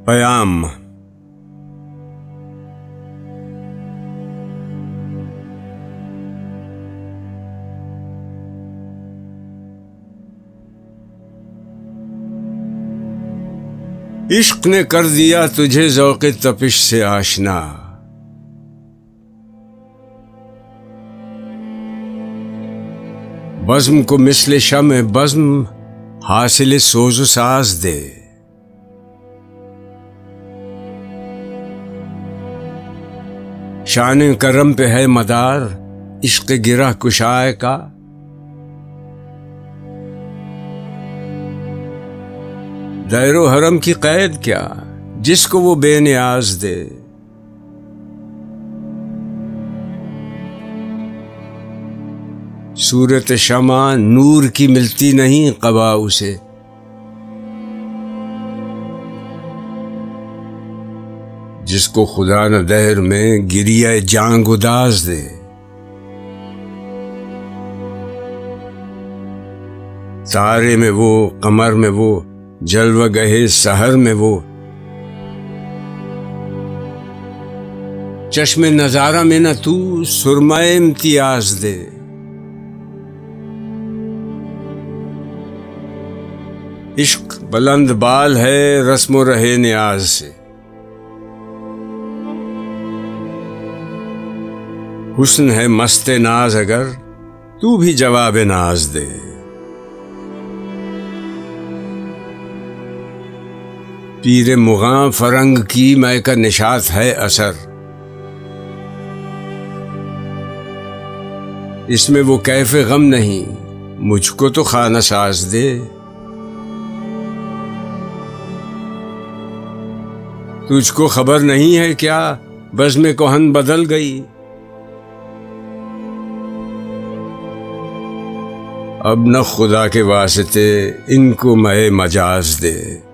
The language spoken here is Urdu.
پیام۔ عشق نے کر دیا تجھے ذوق تپش سے آشنا، بزم کو مثل شمع بزم حاصل سوز و ساز دے۔ شان کرم پہ ہے مدار عشق گرہ کشائے کا، دائر و حرم کی قید کیا جس کو وہ بے نیاز دے۔ صورت شمع نور کی ملتی نہیں قبا اسے، جس کو خدا نہ دہر میں گریہ جان گداز دے۔ تارے میں وہ قمر میں وہ جلوہ گہے سحر میں وہ، چشم نظارہ میں نہ تو سرمہ امتیاز دے۔ عشق بلند بال ہے رسم و رہے نیاز سے، حسن ہے مست ناز اگر تو بھی جواب ناز دے۔ پیر مغاں فرنگ کی مے کا نشاط ہے اثر، اس میں وہ کیف غم نہیں مجھ کو تو خانہ ساز دے۔ تجھ کو خبر نہیں ہے کیا بزم کہن بدل گئی، اب نہ خدا کے واسطے ان کو مے مجاز دے۔